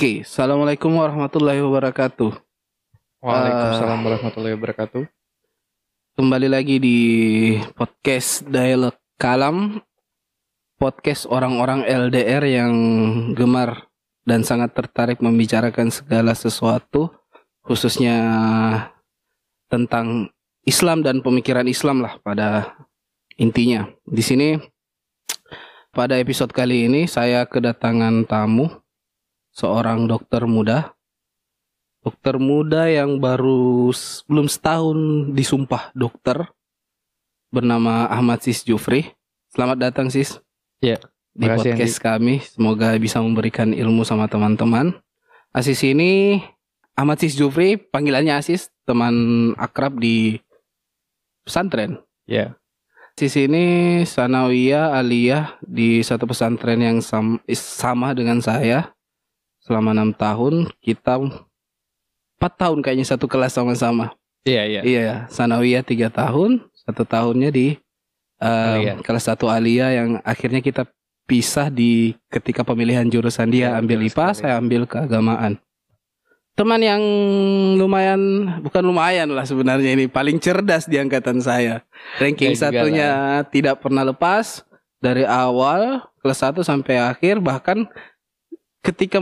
Oke, Assalamualaikum warahmatullahi wabarakatuh. Waalaikumsalam warahmatullahi wabarakatuh. Kembali lagi di podcast Dialog Kalam, podcast orang-orang LDR yang gemar dan sangat tertarik membicarakan segala sesuatu, khususnya tentang Islam dan pemikiran Islam lah pada intinya. Di sini pada episode kali ini saya kedatangan tamu, seorang dokter muda. Dokter muda yang baru belum setahun disumpah dokter, bernama Ahmad Sis Jufri. Selamat datang Sis Ya, di makasih, podcast kami. Semoga bisa memberikan ilmu sama teman-teman. Asis ini Ahmad Sis Jufri, panggilannya Asis, teman akrab di pesantren. Ya, Asis ini sanawiyah aliyah di satu pesantren yang sama dengan saya. Selama 6 tahun, kita 4 tahun kayaknya satu kelas sama-sama. iya. Iya, sanawiyah 3 tahun, 1 tahunnya di Aliyah. kelas 1 aliyah yang akhirnya kita pisah di ketika pemilihan jurusan. Dia Ya, ambil betul IPA, sekali. saya ambil keagamaan. Teman yang bukan lumayan lah sebenarnya, ini paling cerdas di angkatan saya. Ranking Ya juga satunya tidak pernah lepas dari awal kelas 1 sampai akhir, bahkan ketika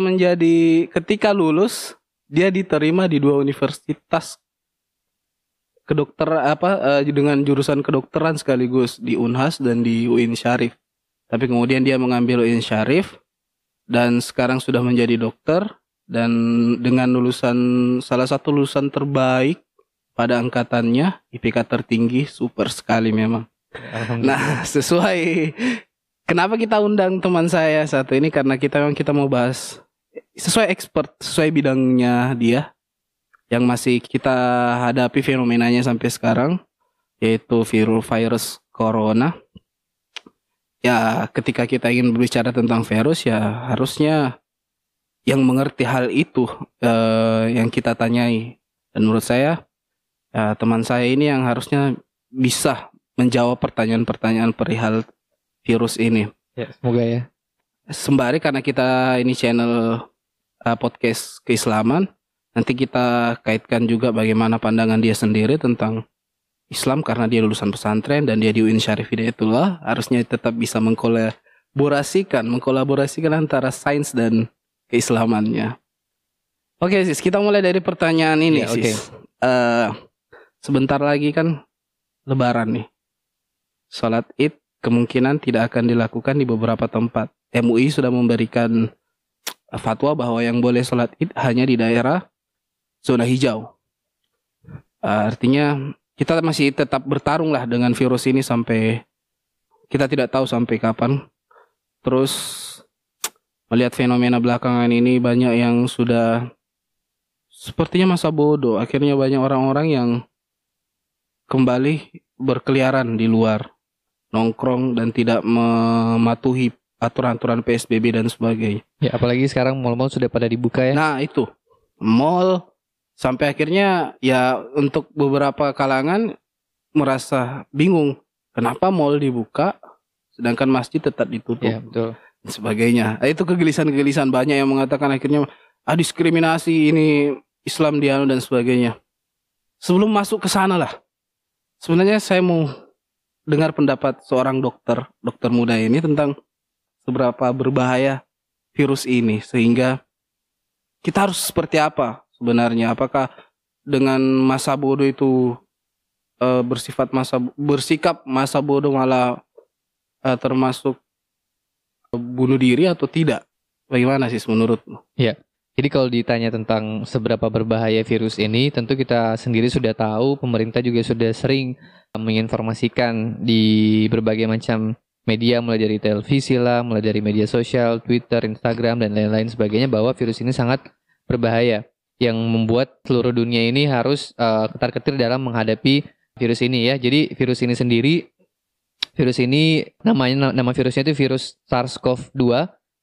lulus dia diterima di 2 universitas dengan jurusan kedokteran sekaligus, di Unhas dan di UIN Syarif. Tapi kemudian dia mengambil UIN Syarif dan sekarang sudah menjadi dokter dan dengan salah satu lulusan terbaik pada angkatannya, IPK tertinggi, super sekali memang. Alhamdulillah. Nah, kenapa kita undang teman saya satu ini, karena kita mau bahas sesuai bidangnya dia yang masih kita hadapi fenomenanya sampai sekarang, yaitu virus corona. Ya, ketika kita ingin berbicara tentang virus, ya harusnya yang mengerti hal itu yang kita tanyai. Dan menurut saya, ya, teman saya ini yang harusnya bisa menjawab pertanyaan-pertanyaan perihal virus ini. Ya, semoga ya. Sembari karena kita ini channel podcast keislaman, nanti kita kaitkan juga bagaimana pandangan dia sendiri tentang Islam, karena dia lulusan pesantren dan dia di UIN Syarif Hidayatullah, harusnya tetap bisa mengkolaborasikan antara sains dan keislamannya. Oke Sis, kita mulai dari pertanyaan ini. Ya, oke. Sis. Sebentar lagi kan Lebaran nih. Salat Id kemungkinan tidak akan dilakukan di beberapa tempat. MUI sudah memberikan fatwa bahwa yang boleh sholat Id hanya di daerah zona hijau. Artinya kita masih tetap bertarung lah dengan virus ini sampai kita tidak tahu sampai kapan. Terus melihat fenomena belakangan ini, banyak yang sudah sepertinya masa bodoh. Akhirnya banyak orang-orang yang kembali berkeliaran di luar, nongkrong dan tidak mematuhi aturan-aturan PSBB dan sebagainya. Ya, apalagi sekarang mal-mal sudah pada dibuka ya. Nah itu, mall, sampai akhirnya ya untuk beberapa kalangan merasa bingung, kenapa mall dibuka sedangkan masjid tetap ditutup. Ya, betul. Dan sebagainya. Itu kegelisahan banyak yang mengatakan akhirnya diskriminasi ini Islam dianu dan sebagainya. Sebelum masuk ke sana lah, sebenarnya saya mau dengar pendapat seorang dokter muda ini tentang seberapa berbahaya virus ini, sehingga kita harus seperti apa sebenarnya. Apakah dengan masa bodoh itu bersikap masa bodoh malah termasuk bunuh diri atau tidak? Bagaimana sih menurutmu? Ya. Jadi kalau ditanya tentang seberapa berbahaya virus ini, tentu kita sendiri sudah tahu, pemerintah juga sudah sering menginformasikan di berbagai macam media, mulai dari televisi lah, mulai dari media sosial, Twitter, Instagram, dan lain-lain sebagainya, bahwa virus ini sangat berbahaya, yang membuat seluruh dunia ini harus ketar-ketir dalam menghadapi virus ini ya. Jadi virus ini nama virusnya itu virus SARS-CoV-2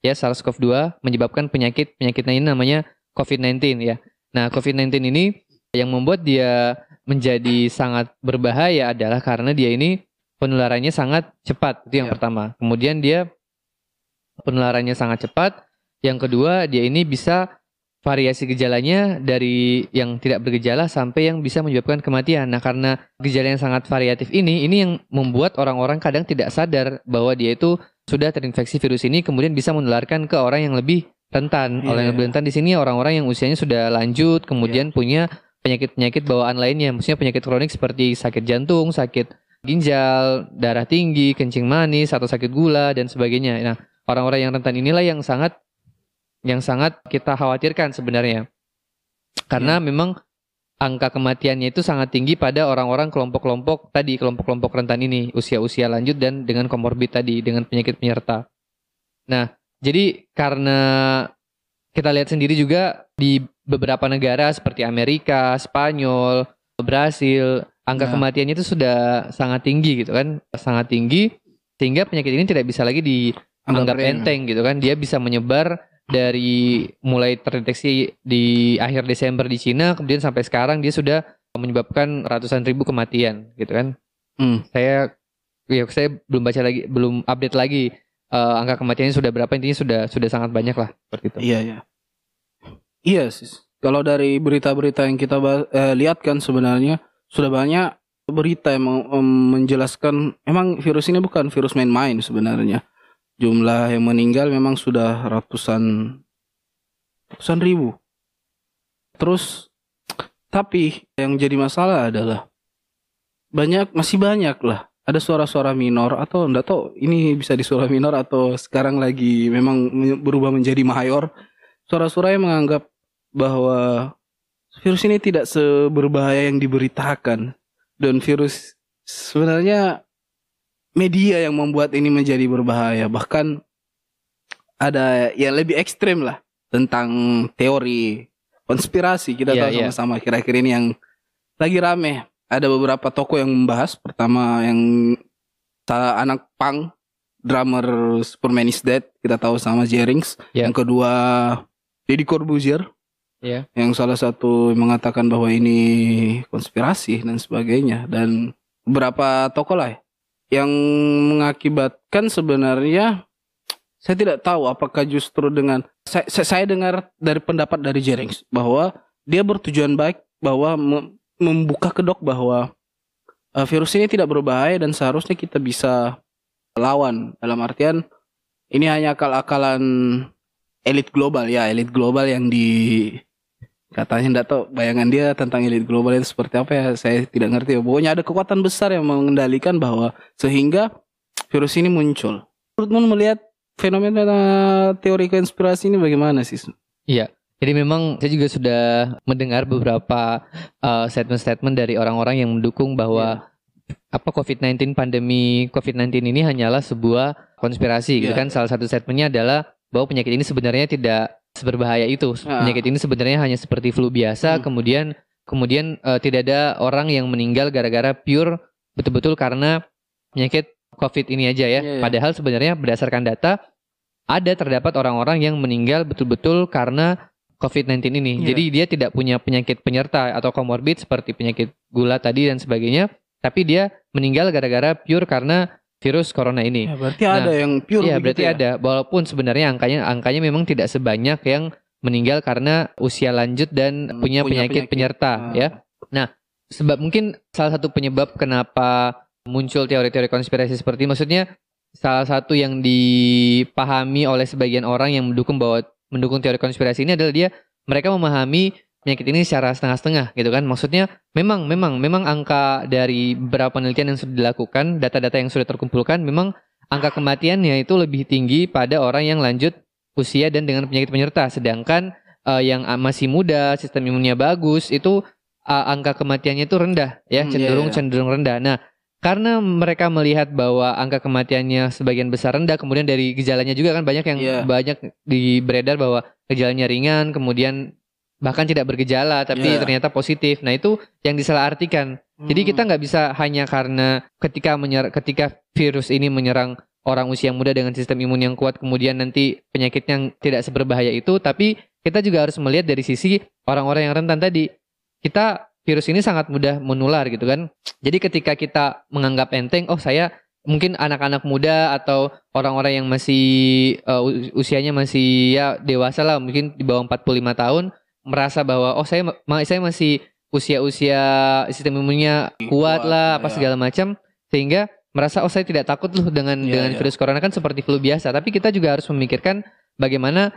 ya. SARS-CoV-2 menyebabkan penyakitnya ini namanya COVID-19 ya. Nah, COVID-19 ini yang membuat dia menjadi sangat berbahaya adalah karena dia ini penularannya sangat cepat, itu yang pertama. Kemudian dia penularannya sangat cepat. Yang kedua, dia ini bisa variasi gejalanya dari yang tidak bergejala sampai yang bisa menyebabkan kematian. Nah, karena gejala yang sangat variatif ini yang membuat orang-orang kadang tidak sadar bahwa dia itu sudah terinfeksi virus ini, kemudian bisa menularkan ke orang yang lebih rentan. Orang yang lebih rentan di sini orang-orang yang usianya sudah lanjut, kemudian punya penyakit-penyakit bawaan lainnya, maksudnya penyakit kronik seperti sakit jantung, sakit ginjal, darah tinggi, kencing manis, atau sakit gula dan sebagainya. Nah, orang-orang yang rentan inilah yang sangat kita khawatirkan sebenarnya. Karena memang angka kematiannya itu sangat tinggi pada orang-orang kelompok-kelompok rentan ini, usia-usia lanjut dan dengan komorbid tadi, dengan penyakit penyerta. Nah, jadi karena kita lihat sendiri juga di beberapa negara seperti Amerika, Spanyol, Brasil, angka kematiannya itu sudah sangat tinggi gitu kan, sangat tinggi sehingga penyakit ini tidak bisa lagi dianggap enteng gitu kan. Dia bisa menyebar dari mulai terdeteksi di akhir Desember di Cina, kemudian sampai sekarang dia sudah menyebabkan ratusan ribu kematian gitu kan. Saya belum baca lagi, belum update lagi angka kematiannya sudah berapa, intinya sudah sangat banyak lah seperti itu. Iya sih. Kalau dari berita-berita yang kita lihat kan sebenarnya sudah banyak berita yang menjelaskan emang virus ini bukan virus main-main sebenarnya. Jumlah yang meninggal memang sudah ratusan ribu. Terus tapi yang jadi masalah adalah masih banyak lah. Ada suara-suara minor atau enggak tahu ini bisa di suara minor atau sekarang lagi memang berubah menjadi mayor. Suara-suara yang menganggap bahwa virus ini tidak seberbahaya yang diberitakan. Dan virus sebenarnya media yang membuat ini menjadi berbahaya. Bahkan ada yang lebih ekstrem lah tentang teori konspirasi. Kita tahu sama-sama kira-kira ini yang lagi rame. Ada beberapa tokoh yang membahas. Pertama yang anak punk, drummer Superman is Dead, kita tahu sama Jerings. Yang kedua Deddy Corbuzier. Yang salah satu mengatakan bahwa ini konspirasi dan sebagainya. Dan beberapa tokoh lah yang mengakibatkan sebenarnya saya tidak tahu apakah justru dengan saya dengar dari pendapat dari Jerings bahwa dia bertujuan baik bahwa membuka kedok bahwa virus ini tidak berbahaya dan seharusnya kita bisa lawan, dalam artian ini hanya akal-akalan elit global yang katanya enggak tahu bayangan dia tentang elit global itu seperti apa ya, saya tidak ngerti. Pokoknya ada kekuatan besar yang mengendalikan bahwa sehingga virus ini muncul. Menurutmu melihat fenomena teori konspirasi ini bagaimana sih? Iya, jadi memang saya juga sudah mendengar beberapa statement-statement dari orang-orang yang mendukung bahwa pandemi COVID-19 ini hanyalah sebuah konspirasi gitu kan. Salah satu statementnya adalah bahwa penyakit ini sebenarnya tidak seberbahaya itu. Penyakit ini sebenarnya hanya seperti flu biasa. Kemudian tidak ada orang yang meninggal gara-gara pure betul-betul karena penyakit COVID ini aja ya. Padahal sebenarnya berdasarkan data terdapat orang-orang yang meninggal betul-betul karena COVID-19 ini. Jadi dia tidak punya penyakit penyerta atau komorbid seperti penyakit gula tadi dan sebagainya, tapi dia meninggal gara-gara pure karena virus corona ini. Berarti ada yang pure. Iya, berarti ada. Walaupun sebenarnya angkanya memang tidak sebanyak yang meninggal karena usia lanjut dan punya penyakit penyerta ya. Nah, sebab mungkin salah satu penyebab kenapa muncul teori-teori konspirasi seperti ini, maksudnya salah satu yang dipahami oleh sebagian orang yang mendukung teori konspirasi ini adalah mereka memahami penyakit ini secara setengah-setengah gitu kan. Maksudnya memang angka dari beberapa penelitian yang sudah dilakukan, data-data yang sudah terkumpulkan, memang angka kematiannya itu lebih tinggi pada orang yang lanjut usia dan dengan penyakit penyerta. Sedangkan yang masih muda, sistem imunnya bagus, itu angka kematiannya itu rendah ya, cenderung rendah. Nah, karena mereka melihat bahwa angka kematiannya sebagian besar rendah, kemudian dari gejalanya juga kan banyak yang banyak beredar bahwa gejalanya ringan, kemudian bahkan tidak bergejala tapi ternyata positif. Nah, itu yang disalahartikan. Jadi kita nggak bisa hanya karena ketika virus ini menyerang orang usia muda dengan sistem imun yang kuat, kemudian nanti penyakitnya tidak seberbahaya itu, tapi kita juga harus melihat dari sisi orang-orang yang rentan tadi. Virus ini sangat mudah menular gitu kan. Jadi ketika kita menganggap enteng, saya mungkin anak-anak muda atau orang-orang yang masih usianya masih ya dewasa lah, mungkin di bawah 45 tahun merasa bahwa saya masih usia-usia sistem imunnya kuat lah apa segala macam, sehingga merasa saya tidak takut loh dengan virus corona, kan seperti flu biasa. Tapi kita juga harus memikirkan bagaimana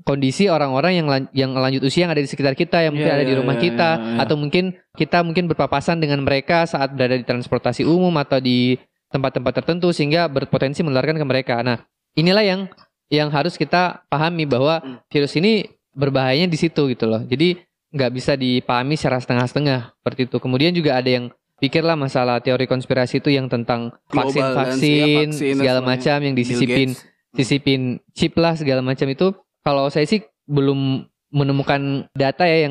kondisi orang-orang yang lanjut usia yang ada di sekitar kita, yang mungkin ada di rumah kita, atau mungkin kita berpapasan dengan mereka saat berada di transportasi umum atau di tempat-tempat tertentu sehingga berpotensi menularkan ke mereka. Nah, inilah yang harus kita pahami bahwa virus ini berbahayanya di situ gitu loh. Jadi nggak bisa dipahami secara setengah-setengah seperti itu. Kemudian juga ada yang pikirlah masalah teori konspirasi itu yang tentang vaksin segala macam yang disisipin chip lah segala macam itu. Kalau saya sih belum menemukan data ya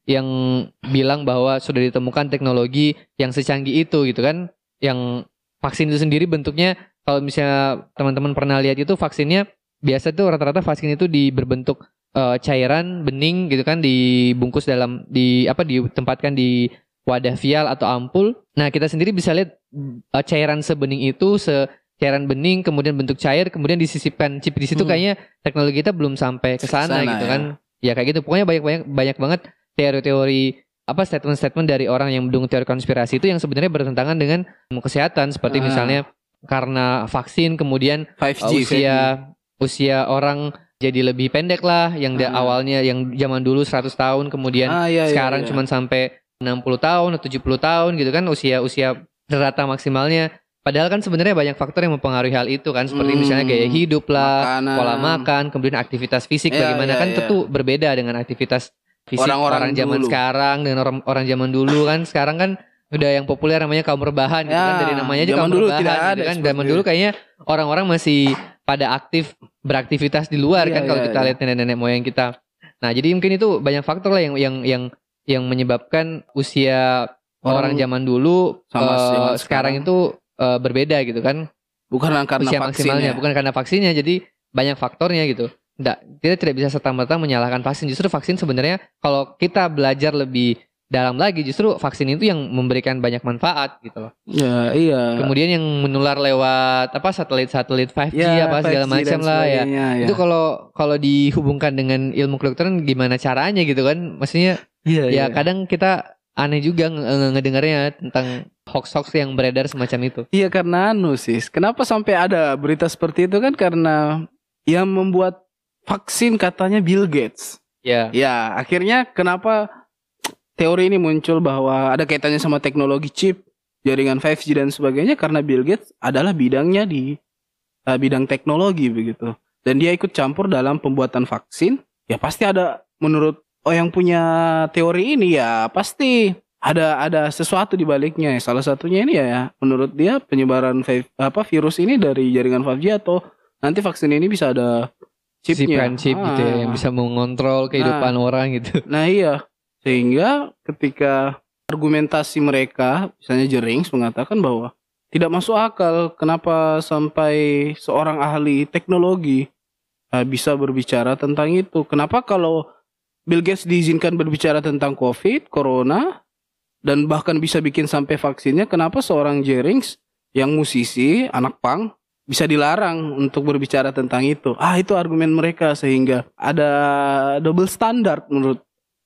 yang bilang bahwa sudah ditemukan teknologi yang secanggih itu gitu kan. Yang vaksin itu sendiri bentuknya, kalau misalnya teman-teman pernah lihat itu vaksinnya biasa tuh rata-rata vaksin itu berbentuk cairan bening gitu kan, dibungkus ditempatkan di wadah vial atau ampul. Nah, kita sendiri bisa lihat cairan sebening itu, cairan bening kemudian bentuk cair kemudian disisipkan chip di situ. Kayaknya teknologi kita belum sampai ke sana gitu kan. Ya kayak gitu. Pokoknya banyak banget teori-teori statement-statement dari orang yang mendukung teori konspirasi itu yang sebenarnya bertentangan dengan kesehatan, seperti misalnya karena vaksin kemudian 5G, usia orang jadi lebih pendek lah, yang awalnya yang zaman dulu 100 tahun kemudian sekarang cuma sampai 60 tahun atau 70 tahun gitu kan usia rata maksimalnya. Padahal kan sebenarnya banyak faktor yang mempengaruhi hal itu kan, seperti misalnya gaya hidup lah, pola makan, kemudian aktivitas fisik bagaimana kan tentu berbeda dengan aktivitas fisik orang zaman sekarang dengan orang zaman dulu kan. Sekarang kan udah yang populer namanya kaum rebahan gitu kan, dari namanya aja kaum rebahan gitu kan. Zaman dulu kayaknya orang-orang masih pada beraktivitas di luar kan kalau kita lihat nenek-nenek moyang kita. Nah, jadi mungkin itu banyak faktor lah yang menyebabkan usia orang zaman dulu sama sekarang itu berbeda gitu kan. Bukan karena usia maksimalnya, bukan karena vaksinnya. Jadi banyak faktornya gitu. Kita tidak bisa serta-merta menyalahkan vaksin. Justru vaksin sebenarnya kalau kita belajar lebih dalam lagi, justru vaksin itu yang memberikan banyak manfaat gitu loh. Ya, iya. Kemudian yang menular lewat satelit 5G segala macam lah ya. Itu kalau dihubungkan dengan ilmu kedokteran gimana caranya gitu kan? Maksudnya kadang kita aneh juga ngedengarnya tentang hoax-hoax yang beredar semacam itu. Iya, karena kenapa sampai ada berita seperti itu kan, karena yang membuat vaksin katanya Bill Gates. Ya, akhirnya kenapa teori ini muncul bahwa ada kaitannya sama teknologi chip, jaringan 5G dan sebagainya, karena Bill Gates adalah bidangnya di bidang teknologi begitu. Dan dia ikut campur dalam pembuatan vaksin. Ya pasti ada, menurut yang punya teori ini ya pasti ada sesuatu di baliknya. Salah satunya ini ya menurut dia penyebaran virus ini dari jaringan 5G, atau nanti vaksin ini bisa ada chipnya. Chip gitu ya, yang bisa mengontrol kehidupan orang gitu. Nah iya. Sehingga ketika argumentasi mereka, misalnya Jerings mengatakan bahwa tidak masuk akal kenapa sampai seorang ahli teknologi bisa berbicara tentang itu. Kenapa kalau Bill Gates diizinkan berbicara tentang COVID, Corona, dan bahkan bisa bikin sampai vaksinnya, kenapa seorang Jerings yang musisi, anak punk, bisa dilarang untuk berbicara tentang itu? Itu argumen mereka, sehingga ada double standard menurut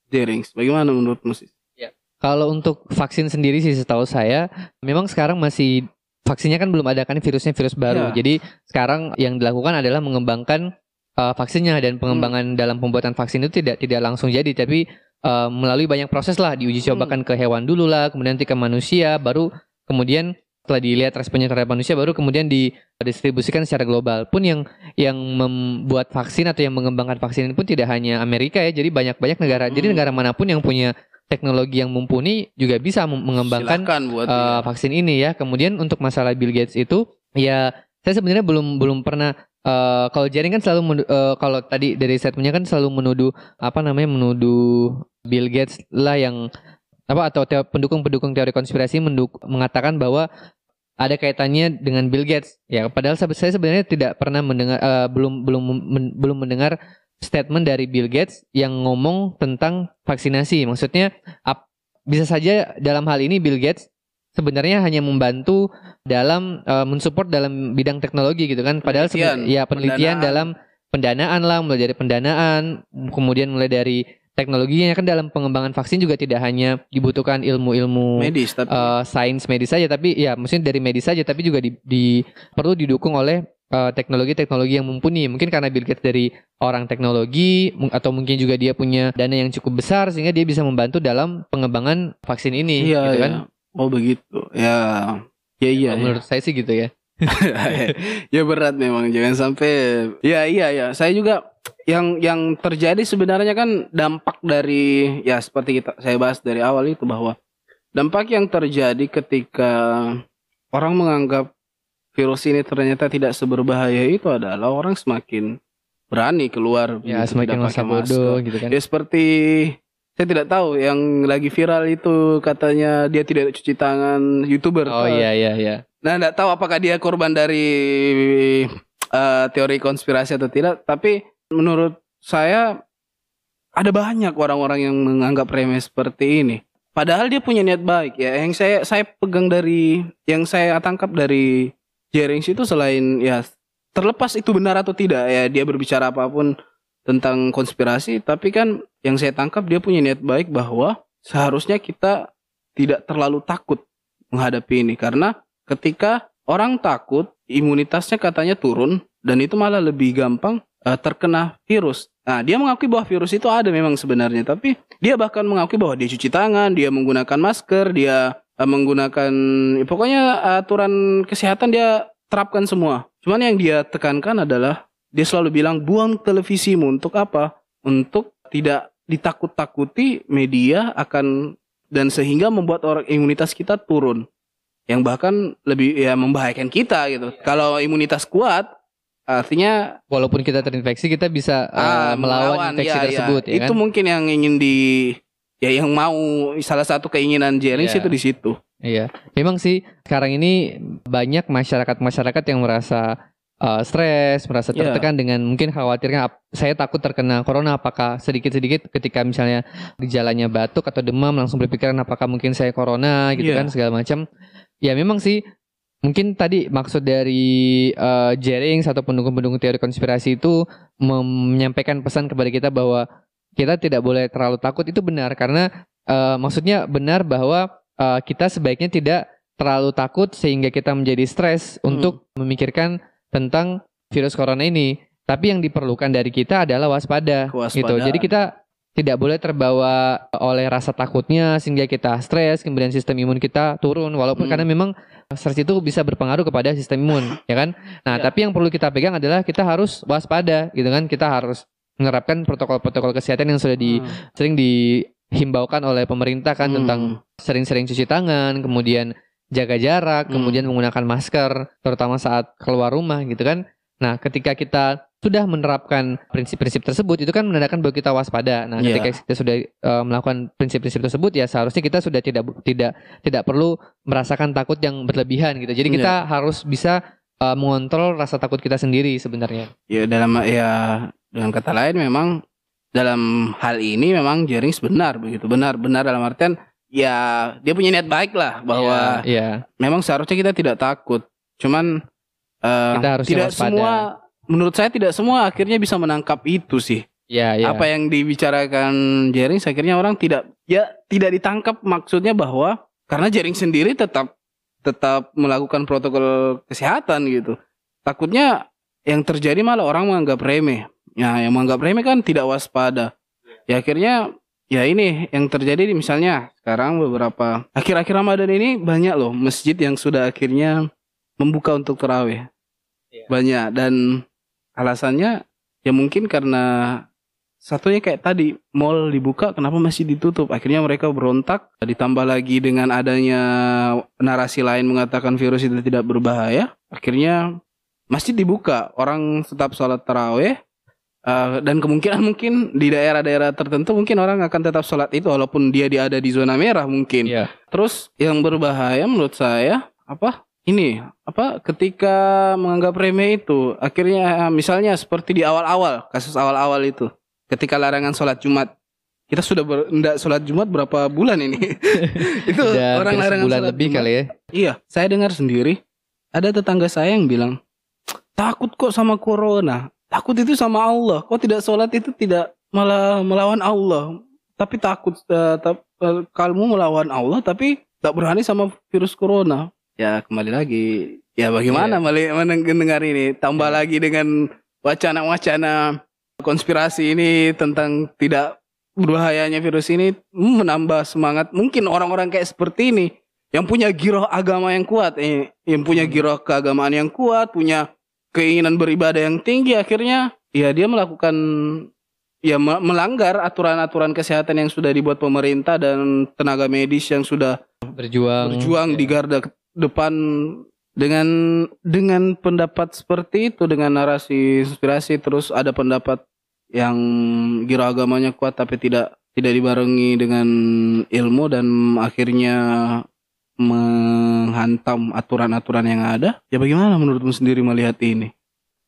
Jerings. Bagaimana menurutmu sih? Ya. Kalau untuk vaksin sendiri sih setahu saya, memang sekarang masih vaksinnya kan belum ada kan, virus baru. Jadi sekarang yang dilakukan adalah mengembangkan vaksinnya, dan pengembangan dalam pembuatan vaksin itu tidak langsung jadi, tapi melalui banyak proses lah, diuji cobakan ke hewan dulu lah, kemudian nanti ke manusia, baru kemudian setelah dilihat responnya terhadap manusia, baru kemudian didistribusikan secara global. Pun yang membuat vaksin atau yang mengembangkan vaksin ini pun tidak hanya Amerika ya, jadi banyak negara. Jadi negara manapun yang punya teknologi yang mumpuni juga bisa mengembangkan vaksin ini ya. Kemudian untuk masalah Bill Gates itu, ya saya sebenarnya belum pernah. Kalau Jaring kan selalu kalau tadi dari statementnya kan selalu menuduh Bill Gates lah yang atau pendukung teori konspirasi mengatakan bahwa ada kaitannya dengan Bill Gates. Ya, padahal saya sebenarnya tidak pernah mendengar, belum mendengar statement dari Bill Gates yang ngomong tentang vaksinasi. Maksudnya bisa saja dalam hal ini Bill Gates sebenarnya hanya membantu dalam mensupport dalam bidang teknologi gitu kan. Padahal penelitian dalam pendanaan lah, mulai dari pendanaan, kemudian mulai dari teknologinya kan dalam pengembangan vaksin juga tidak hanya dibutuhkan ilmu-ilmu medis, sains medis saja, tapi ya maksudnya dari medis saja, tapi juga perlu didukung oleh teknologi-teknologi yang mumpuni. Mungkin karena Bill Gates dari orang teknologi, atau mungkin juga dia punya dana yang cukup besar sehingga dia bisa membantu dalam pengembangan vaksin ini, gitu kan? Oh begitu, ya. Menurut saya sih gitu ya. Ya berat memang, jangan sampai. Ya. Saya juga yang terjadi sebenarnya kan dampak dari ya seperti saya bahas dari awal itu, bahwa dampak yang terjadi ketika orang menganggap virus ini ternyata tidak seberbahaya itu adalah orang semakin berani keluar, semakin masa bodoh gitu kan. Ya seperti saya tidak tahu yang lagi viral itu, katanya dia tidak cuci tangan, YouTuber. Oh iya. Nah, tidak tahu apakah dia korban dari teori konspirasi atau tidak, tapi menurut saya ada banyak orang-orang yang menganggap remeh seperti ini. Padahal dia punya niat baik ya. Yang saya pegang dari, yang saya tangkap dari Jerings itu, selain ya terlepas itu benar atau tidak ya dia berbicara apapun tentang konspirasi, tapi kan yang saya tangkap dia punya niat baik bahwa seharusnya kita tidak terlalu takut menghadapi ini, karena ketika orang takut imunitasnya katanya turun dan itu malah lebih gampang terkena virus. Nah, dia mengakui bahwa virus itu ada memang sebenarnya, tapi dia bahkan mengakui bahwa dia cuci tangan, dia menggunakan masker, dia menggunakan pokoknya aturan kesehatan dia terapkan semua. Cuman yang dia tekankan adalah dia selalu bilang, buang televisimu untuk apa? Untuk tidak ditakut-takuti media akan, dan sehingga membuat orang imunitas kita turun, yang bahkan lebih ya membahayakan kita gitu. Kalau imunitas kuat, artinya walaupun kita terinfeksi kita bisa melawan infeksi tersebut. Ya itu kan? Mungkin yang ingin yang mau salah satu keinginan Jerings itu di situ. Iya, memang sih sekarang ini banyak masyarakat yang merasa stres, merasa tertekan dengan mungkin khawatirnya saya takut terkena corona, apakah sedikit-sedikit ketika misalnya gejalanya batuk atau demam langsung berpikiran apakah mungkin saya corona gitu kan, segala macam. Ya memang sih mungkin tadi maksud dari Jerings atau pendukung-pendukung teori konspirasi itu menyampaikan pesan kepada kita bahwa kita tidak boleh terlalu takut. Itu benar karena maksudnya benar bahwa kita sebaiknya tidak terlalu takut sehingga kita menjadi stres untuk memikirkan tentang virus corona ini. Tapi yang diperlukan dari kita adalah waspada. Gitu. Jadi kita tidak boleh terbawa oleh rasa takutnya sehingga kita stres, kemudian sistem imun kita turun. Walaupun karena memang stres itu bisa berpengaruh kepada sistem imun, ya kan? Nah, tapi yang perlu kita pegang adalah kita harus waspada, gitu kan? Kita harus menerapkan protokol-protokol kesehatan yang sudah sering dihimbaukan oleh pemerintah kan, tentang sering-sering cuci tangan, kemudian jaga jarak, kemudian menggunakan masker terutama saat keluar rumah gitu kan. Nah, ketika kita sudah menerapkan prinsip-prinsip tersebut, itu kan menandakan bahwa kita waspada. Nah, ketika kita sudah melakukan prinsip-prinsip tersebut, ya seharusnya kita sudah tidak perlu merasakan takut yang berlebihan gitu. Jadi kita harus bisa mengontrol rasa takut kita sendiri sebenarnya. Ya dengan kata lain memang dalam hal ini memang Jerings benar dalam artian ya dia punya niat baik lah bahwa memang seharusnya kita tidak takut. Cuman kita harus tidak waspada. Semua, menurut saya tidak semua akhirnya bisa menangkap itu sih. Apa yang dibicarakan Jerings akhirnya orang tidak ditangkap, maksudnya bahwa karena Jerings sendiri tetap melakukan protokol kesehatan gitu. Takutnya yang terjadi malah orang menganggap remeh. Ya, yang menganggap remeh kan tidak waspada. Ya akhirnya ya ini yang terjadi misalnya sekarang beberapa akhir-akhir Ramadan ini banyak loh masjid yang sudah akhirnya membuka untuk tarawih. Banyak, dan alasannya ya mungkin karena satunya kayak tadi mall dibuka, kenapa masih ditutup? Akhirnya mereka berontak, ditambah lagi dengan adanya narasi lain mengatakan virus itu tidak berbahaya. Akhirnya masjid dibuka, orang tetap sholat tarawih, dan kemungkinan mungkin di daerah-daerah tertentu mungkin orang akan tetap sholat itu walaupun dia ada di zona merah mungkin. Terus yang berbahaya menurut saya ketika menganggap remeh itu akhirnya misalnya seperti di awal-awal, kasus awal-awal itu ketika larangan sholat Jumat kita sudah enggak sholat Jumat berapa bulan ini. Itu Udah orang hampir larangan sebulan sholat lebih Jumat. kali ya. Iya, saya dengar sendiri ada tetangga saya yang bilang, takut kok sama corona. Takut itu sama Allah. Kok tidak sholat itu tidak malah melawan Allah. Tapi takut kamu melawan Allah tapi tak berani sama virus corona. Ya kembali lagi. Ya bagaimana mendengar ini. Tambah lagi dengan wacana-wacana konspirasi ini tentang tidak berbahayanya virus ini, menambah semangat. Mungkin orang-orang kayak seperti ini yang punya giroh agama yang kuat, yang punya giroh keagamaan yang kuat, punya keinginan beribadah yang tinggi, akhirnya ya dia melakukan, ya melanggar aturan-aturan kesehatan yang sudah dibuat pemerintah dan tenaga medis yang sudah berjuang di garda depan dengan pendapat seperti itu, dengan narasi inspirasi. Terus ada pendapat yang giroh agamanya kuat tapi tidak dibarengi dengan ilmu dan akhirnya menghantam aturan-aturan yang ada. Ya bagaimana menurutmu sendiri melihat ini?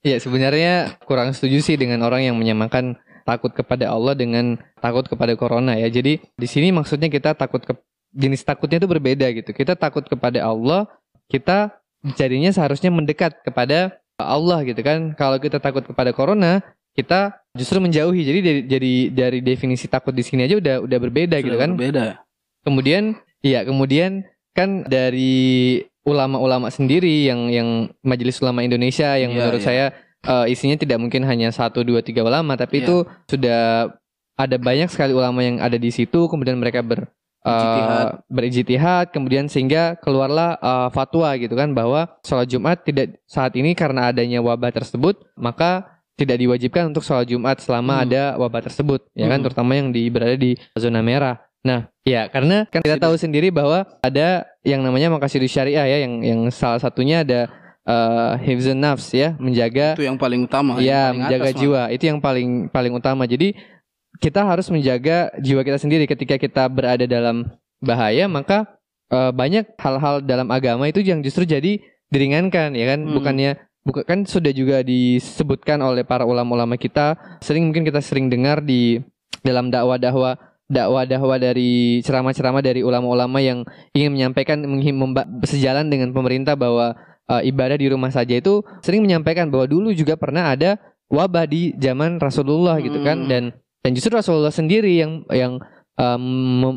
Ya sebenarnya kurang setuju sih dengan orang yang menyamakan takut kepada Allah dengan takut kepada corona ya. Jadi di sini maksudnya kita jenis takutnya itu berbeda gitu. Kita takut kepada Allah, kita jadinya seharusnya mendekat kepada Allah gitu kan. Kalau kita takut kepada corona, kita justru menjauhi. Jadi dari definisi takut di sini aja udah berbeda. Sudah gitu kan. Berbeda. Kemudian kan dari ulama-ulama sendiri yang Majelis Ulama Indonesia yang menurut saya isinya tidak mungkin hanya 1, 2, 3 ulama, tapi itu sudah ada banyak sekali ulama yang ada di situ. Kemudian mereka berijtihad, kemudian sehingga keluarlah fatwa gitu kan, bahwa sholat Jumat tidak saat ini karena adanya wabah tersebut, maka tidak diwajibkan untuk sholat Jumat selama ada wabah tersebut, ya kan, terutama yang berada di zona merah. Nah, ya karena kan kita tahu sendiri bahwa ada yang namanya maqasidus syariah ya, yang salah satunya ada hifzun nafs ya, menjaga itu yang paling utama ya, menjaga jiwa, itu yang paling utama. Jadi kita harus menjaga jiwa kita sendiri. Ketika kita berada dalam bahaya, maka banyak hal-hal dalam agama itu yang justru jadi diringankan ya kan. Bukan kan sudah juga disebutkan oleh para ulama-ulama kita, mungkin kita sering dengar di dalam dakwah dari ceramah-ceramah dari ulama-ulama yang ingin menyampaikan sejalan dengan pemerintah bahwa ibadah di rumah saja, itu sering menyampaikan bahwa dulu juga pernah ada wabah di zaman Rasulullah gitu kan, dan justru Rasulullah sendiri yang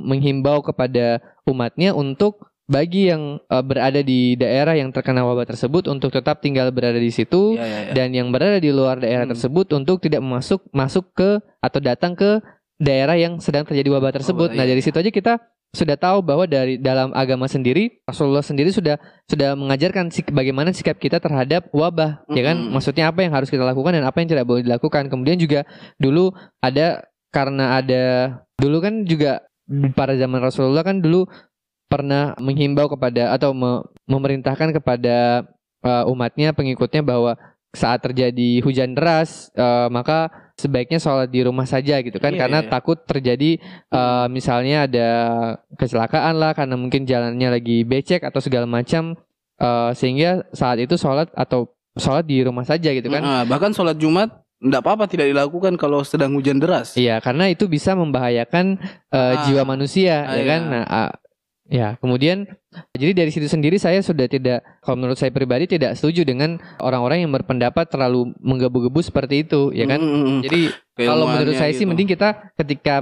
menghimbau kepada umatnya untuk bagi yang berada di daerah yang terkena wabah tersebut untuk tetap tinggal berada di situ, dan yang berada di luar daerah tersebut untuk tidak masuk ke atau datang ke daerah yang sedang terjadi wabah tersebut. Nah, dari situ aja kita sudah tahu bahwa dari dalam agama sendiri, Rasulullah sendiri sudah mengajarkan bagaimana sikap kita terhadap wabah, ya kan? Maksudnya apa yang harus kita lakukan dan apa yang tidak boleh dilakukan. Kemudian juga dulu dulu kan juga pada zaman Rasulullah kan dulu pernah menghimbau kepada atau memerintahkan kepada umatnya, pengikutnya, bahwa saat terjadi hujan deras maka sebaiknya sholat di rumah saja gitu kan, karena takut terjadi misalnya ada kecelakaan lah karena mungkin jalannya lagi becek atau segala macam, sehingga saat itu sholat di rumah saja gitu kan. Bahkan sholat Jumat enggak apa-apa tidak dilakukan kalau sedang hujan deras. Iya, karena itu bisa membahayakan jiwa manusia ya kan. Nah, ya, kemudian jadi dari situ sendiri saya sudah kalau menurut saya pribadi tidak setuju dengan orang-orang yang berpendapat terlalu menggebu-gebu seperti itu, ya kan. Jadi kalau menurut saya sih mending kita ketika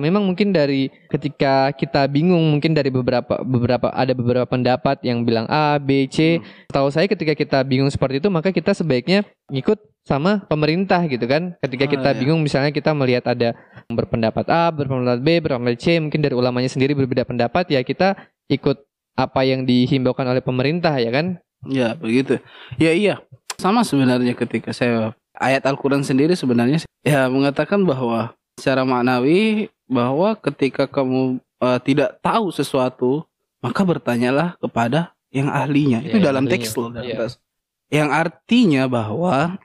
kita bingung, mungkin dari beberapa pendapat yang bilang A, B, C. Tahu saya ketika kita bingung seperti itu, maka kita sebaiknya ngikut sama pemerintah gitu kan. Ketika kita bingung, misalnya kita melihat ada yang berpendapat A, berpendapat B, berpendapat C, mungkin dari ulamanya sendiri berbeda pendapat, ya kita ikut apa yang dihimbaukan oleh pemerintah, ya kan? Ya begitu. Ya iya. Sama sebenarnya ketika saya ayat Al-Quran sendiri sebenarnya ya mengatakan bahwa secara maknawi bahwa ketika kamu tidak tahu sesuatu, maka bertanyalah kepada yang ahlinya. Itu dalam teks loh. Yang artinya bahwa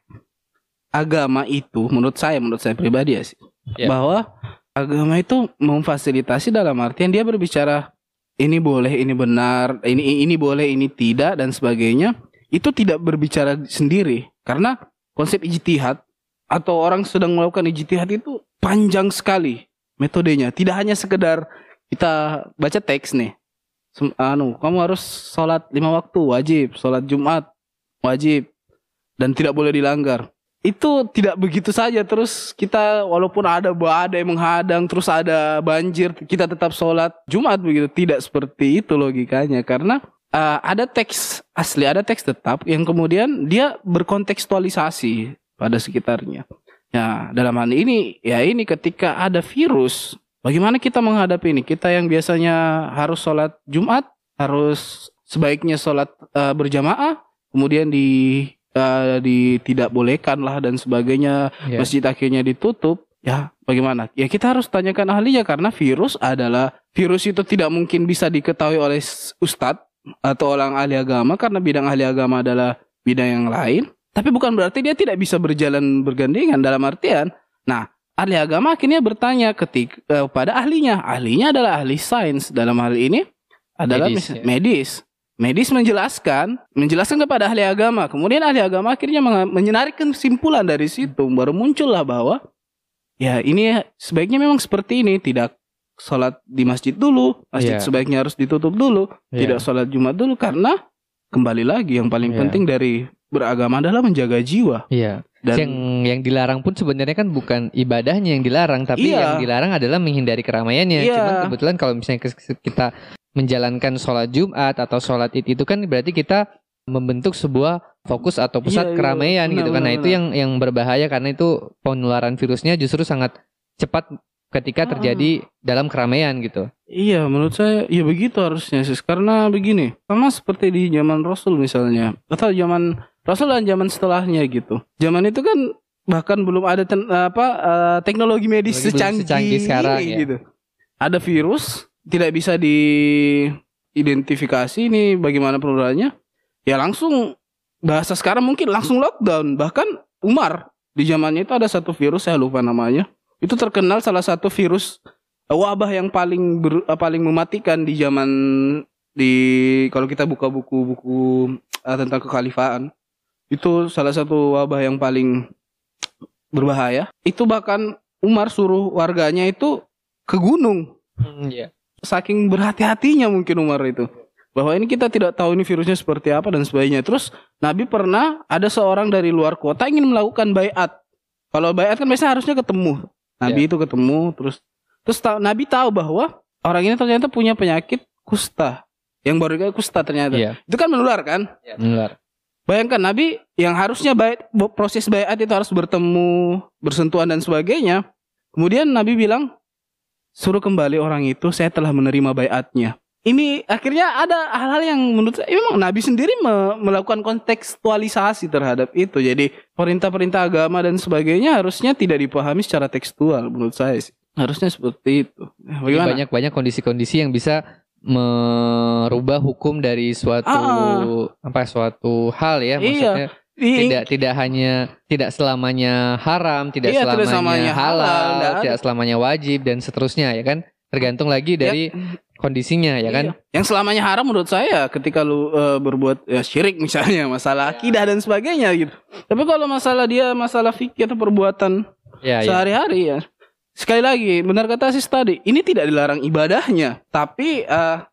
agama itu menurut saya pribadi ya sih, bahwa agama itu memfasilitasi dalam artian dia berbicara ini boleh, ini benar, ini boleh, ini tidak dan sebagainya. Itu tidak berbicara sendiri, karena konsep ijtihad atau orang sedang melakukan ijtihad itu panjang sekali. metodenya. Tidak hanya sekedar kita baca teks nih. Kamu harus sholat 5 waktu wajib, sholat Jumat wajib dan tidak boleh dilanggar. Itu tidak begitu saja terus kita walaupun ada badai menghadang, terus ada banjir, kita tetap sholat Jumat begitu. Tidak seperti itu logikanya, karena ada teks asli, ada teks tetap yang kemudian dia berkontekstualisasi pada sekitarnya. Ya, dalam hal ini ya ini ketika ada virus, bagaimana kita menghadapi ini? Kita yang biasanya harus sholat Jumat, harus sebaiknya sholat berjamaah, kemudian tidak bolehkan lah dan sebagainya, masjid akhirnya ditutup. Ya bagaimana? Ya kita harus tanyakan ahlinya, karena virus itu tidak mungkin bisa diketahui oleh ustadz atau orang ahli agama, karena bidang ahli agama adalah bidang yang lain. Tapi bukan berarti dia tidak bisa berjalan bergandengan, dalam artian, nah ahli agama akhirnya bertanya kepada ahlinya. Ahlinya adalah ahli sains, dalam hal ini adalah medis. Medis menjelaskan kepada ahli agama. Kemudian ahli agama akhirnya menyenarkan kesimpulan dari situ. Baru muncullah bahwa ya ini sebaiknya memang seperti ini. Tidak sholat di masjid dulu. Masjid sebaiknya harus ditutup dulu. Tidak sholat Jumat dulu. Karena kembali lagi yang paling penting dari beragama adalah menjaga jiwa. Dan yang dilarang pun sebenarnya kan bukan ibadahnya yang dilarang. Tapi yang dilarang adalah menghindari keramaiannya. Cuman kebetulan kalau misalnya kita menjalankan sholat Jumat atau sholat Id itu kan berarti kita membentuk sebuah fokus atau pusat keramaian gitu kan. Nah itu yang berbahaya, karena itu penularan virusnya justru sangat cepat ketika terjadi dalam keramaian gitu. Iya, menurut saya ya begitu harusnya sih. Karena begini, sama seperti di zaman Rasul misalnya, atau zaman Rasul dan zaman setelahnya gitu. Zaman itu kan bahkan belum ada teknologi medis secanggih sekarang gitu. Ada virus, tidak bisa diidentifikasi ini bagaimana penularannya. Ya langsung, bahasa sekarang mungkin langsung lockdown. Bahkan Umar di zamannya itu ada satu virus, saya lupa namanya. Itu terkenal salah satu virus wabah yang paling mematikan di zaman kalau kita buka buku-buku tentang kekhalifahan. Itu salah satu wabah yang paling berbahaya. Itu bahkan Umar suruh warganya itu ke gunung. Saking berhati-hatinya mungkin Umar itu, bahwa ini kita tidak tahu ini virusnya seperti apa dan sebagainya. Terus Nabi pernah ada seorang dari luar kota ingin melakukan baiat. Kalau baiat kan biasanya harusnya ketemu. Nabi itu ketemu, terus Nabi tahu bahwa orang ini ternyata punya penyakit kusta, yang baru kusta ternyata. Itu kan menular kan? Menular. Bayangkan Nabi yang harusnya proses baiat itu harus bertemu, bersentuhan dan sebagainya. Kemudian Nabi bilang, suruh kembali orang itu, saya telah menerima baiatnya. Ini akhirnya ada hal-hal yang menurut saya memang Nabi sendiri melakukan kontekstualisasi terhadap itu. Jadi perintah-perintah agama dan sebagainya harusnya tidak dipahami secara tekstual menurut saya sih. Harusnya seperti itu. Bagaimana? Banyak kondisi-kondisi yang bisa merubah hukum dari suatu hal ya, maksudnya. Tidak selamanya haram, tidak selamanya halal, tidak selamanya wajib dan seterusnya ya kan, tergantung lagi dari kondisinya ya kan. Yang selamanya haram menurut saya ketika lu berbuat syirik misalnya, masalah akidah dan sebagainya gitu. Tapi kalau masalah fikih atau perbuatan sehari-hari ya, sekali lagi benar kata Sis tadi, ini tidak dilarang ibadahnya, tapi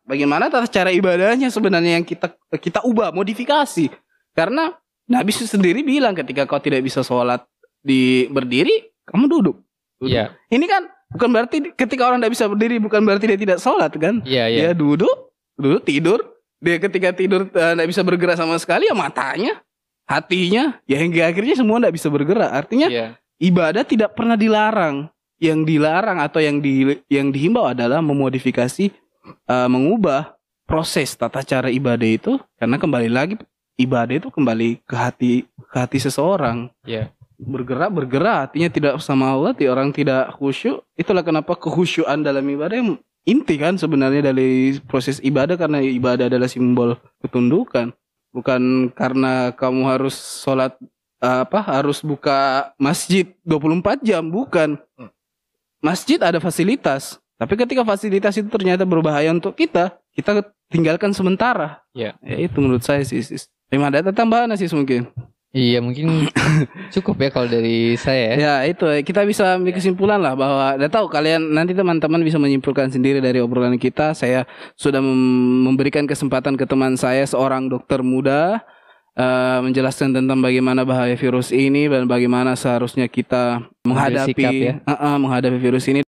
bagaimana tata cara ibadahnya sebenarnya yang kita ubah, modifikasi. Karena Nabi sendiri bilang ketika kau tidak bisa sholat berdiri, kamu duduk. Ini kan bukan berarti ketika orang tidak bisa berdiri bukan berarti dia tidak sholat kan? Dia duduk tidur. Dia ketika tidur tidak bisa bergerak sama sekali, ya matanya, hatinya, ya hingga akhirnya semua tidak bisa bergerak. Artinya ibadah tidak pernah dilarang. Yang dilarang atau yang dihimbau adalah memodifikasi, mengubah proses tata cara ibadah itu, karena kembali lagi ibadah itu kembali ke hati seseorang. Bergerak artinya tidak sama Allah, orang tidak khusyuk. Itulah kenapa kekhusyuan dalam ibadah yang inti kan sebenarnya dari proses ibadah, karena ibadah adalah simbol ketundukan. Bukan karena kamu harus sholat harus buka masjid 24 jam, bukan. Masjid ada fasilitas, tapi ketika fasilitas itu ternyata berbahaya untuk kita tinggalkan sementara. Ya itu menurut saya sih. Ada tambahan sih mungkin. Iya, mungkin cukup ya kalau dari saya ya. Ya itu kita bisa ambil kesimpulan lah bahwa udah tahu kalian nanti teman-teman bisa menyimpulkan sendiri dari obrolan kita. Saya sudah memberikan kesempatan ke teman saya seorang dokter muda menjelaskan tentang bagaimana bahaya virus ini dan bagaimana seharusnya kita Ambil sikap ya. menghadapi virus ini.